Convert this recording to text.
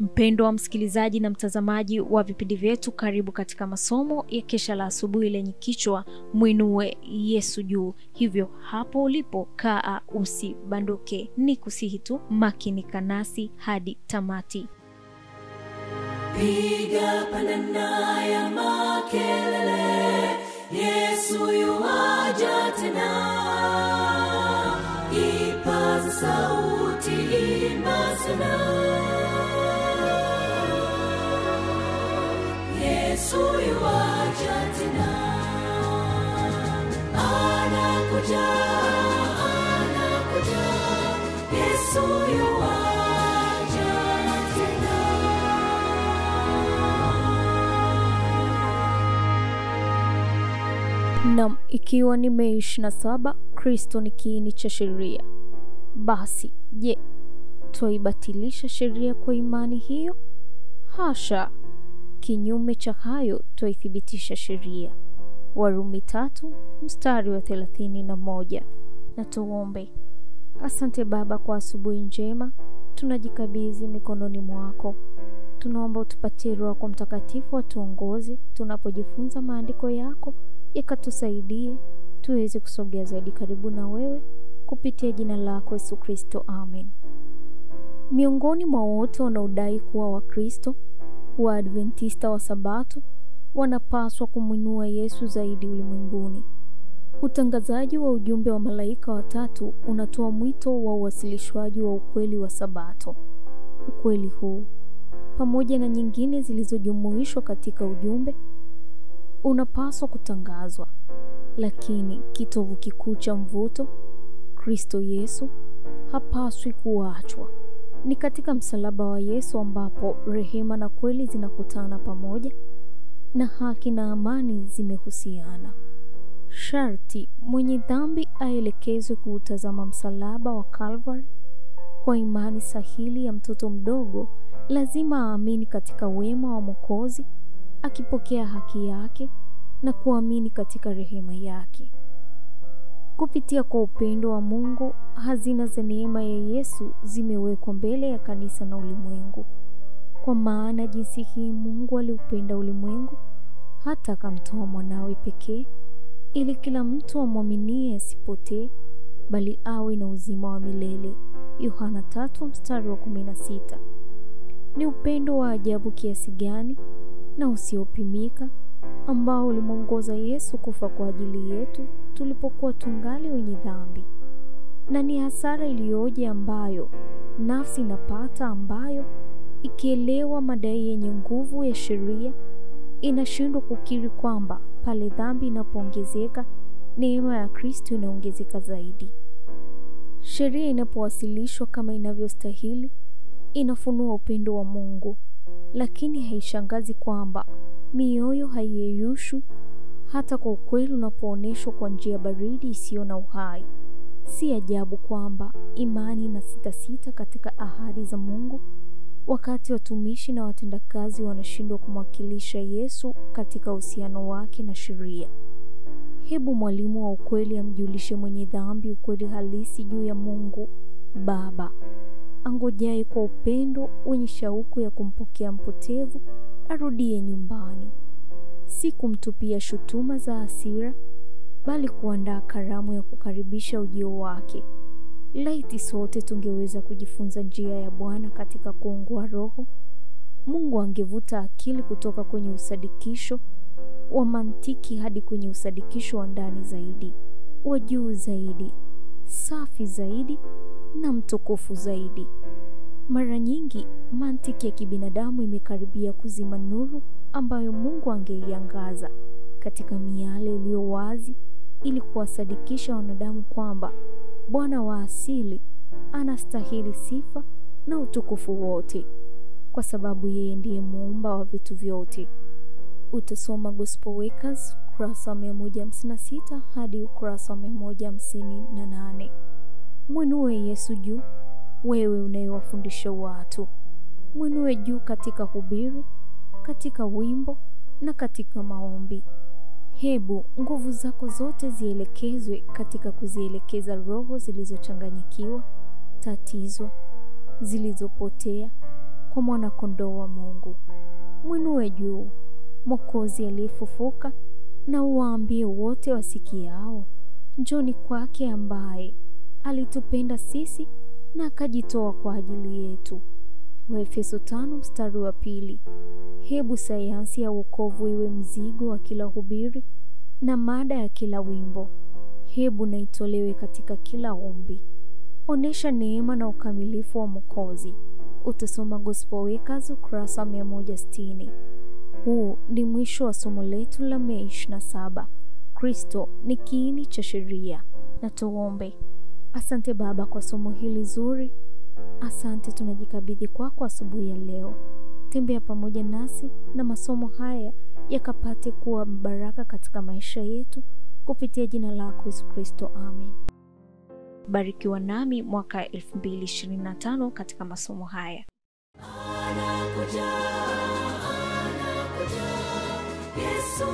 Mpendwa wa msikilizaji na mtazamaji wa vipindi vyetu, karibu katika masomo ya kesha la asubuhi lenye kichwa Mwinue Yesu juu. Hivyo hapo ulipo kaa usibanduke, ni kusihi tu makinika nasi hadi tamati. Piga panana ya makelele, Yesu yuaja tena. Ipaza sauti, imba sana. Yesu yuaja tena. Anakuja, anakuja. Yesu yuaja tena. Naam, ikiwa ni Mei 27, Kristo ni kiini cha sheria. Basi, je, twaibatilisha sheria kwa imani hiyo? Hasha! Kinyume cha hayo, twaithibitisha sheria. Warumi 3:31. Na tuombe. Asante Baba kwa asubuhi njema, tunajikabidhi mikononi mwako. Tunaomba utupatie Roho yako Mtakatifu atuongoze tunapojifunza maandiko yako, yakatusaidie tuweze kusogea zaidi karibu na wewe kupitia jina lako Yesu Kristo, amen. Miongoni mwa wote wanaodai kuwa Wakristo, Waadventista wa Sabato wanapaswa kumwinua Yesu zaidi ulimwenguni. Utangazaji wa ujumbe wa malaika watatu unatoa mwito wa uwasilishwaji wa ukweli wa Sabato. Ukweli huu, pamoja na nyingine zilizojumuishwa katika ujumbe, unapaswa kutangazwa. Lakini kitovu kikuu cha mvuto, Kristo Yesu, hapaswi kuachwa. Ni katika msalaba wa Yesu ambapo rehema na kweli zinakutana pamoja na haki na amani zimehusiana. Sharti mwenye dhambi aelekezwe kuutazama msalaba wa Calvary. Kwa imani sahili ya mtoto mdogo, lazima aamini katika wema wa Mwokozi, akipokea haki yake na kuamini katika rehema yake. Kupitia kwa upendo wa Mungu, hazina za neema ya Yesu zimewekwa mbele ya kanisa na ulimwengu. Kwa maana jinsi hii Mungu aliupenda ulimwengu hata akamtoa mwanawe pekee, ili kila mtu amwaminie asipotee, bali awe na uzima wa milele. Yohana 3:16. Ni upendo wa ajabu kiasi gani na usiopimika ambao ulimwongoza Yesu kufa kwa ajili yetu tulipokuwa tungali wenye dhambi. Na ni hasara iliyoje ambayo nafsi inapata, ambayo ikielewa madai yenye nguvu ya sheria inashindwa kukiri kwamba pale dhambi inapoongezeka, neema ya Kristo inaongezeka zaidi. Sheria inapowasilishwa kama inavyostahili, inafunua upendo wa Mungu, lakini haishangazi kwamba mioyo haiyeyushwi hata kwa ukweli unapooneshwa kwa njia baridi isiyo na uhai. Si ajabu kwamba imani inasitasita katika ahadi za Mungu, wakati watumishi na watendakazi wanashindwa kumwakilisha Yesu katika uhusiano wake na sheria. Hebu mwalimu wa ukweli amjulishe mwenye dhambi ukweli halisi juu ya Mungu Baba, angojaye kwa upendo wenye shauku ya kumpokea mpotevu arudie nyumbani. Si kumtupia shutuma za hasira, bali kuandaa karamu ya kukaribisha ujio wake. Laiti sote tungeweza kujifunza njia ya Bwana katika kuungua roho. Mungu angevuta akili kutoka kwenye usadikisho wa mantiki hadi kwenye usadikisho wa ndani zaidi, wa juu zaidi, safi zaidi na mtukufu zaidi. Mara nyingi mantiki ya kibinadamu imekaribia kuzima nuru ambayo Mungu angeiangaza katika miale iliyo wazi, ili kuwasadikisha wanadamu kwamba Bwana wa asili anastahili sifa na utukufu wote, kwa sababu yeye ndiye muumba wa vitu vyote. Utasoma Gospel Workers ukurasa 156 hadi ukurasa 158. Mwinue Yesu juu, wewe unayewafundisha watu. Mwinue juu katika hubiri, katika wimbo na katika maombi. Hebu nguvu zako zote zielekezwe katika kuzielekeza roho zilizochanganyikiwa, tatizwa, zilizopotea kwa mwana-kondoo wa Mungu. Mwinue juu Mwokozi aliyefufuka, na uwaambie wote wasikiao, njoni kwake ambaye alitupenda sisi na akajitoa kwa ajili yetu. Waefeso 5:2. Hebu sayansi ya wokovu iwe mzigo wa kila hubiri na mada ya kila wimbo. Hebu na itolewe katika kila ombi. Onesha neema na ukamilifu wa Mwokozi. Utasoma Gospel Workers ukurasa 160. Huu ni mwisho wa somo letu la Mei 27. Kristo ni kiini cha sheria. Na tuombe. Asante Baba kwa somo hili zuri. Asante, tunajikabidhi kwako asubuhi ya leo. Tembea pamoja nasi na masomo haya yakapate kuwa baraka katika maisha yetu, kupitia jina lako Yesu Kristo, amen. Barikiwa nami mwaka 2025 katika masomo haya. Anakuja, Yesu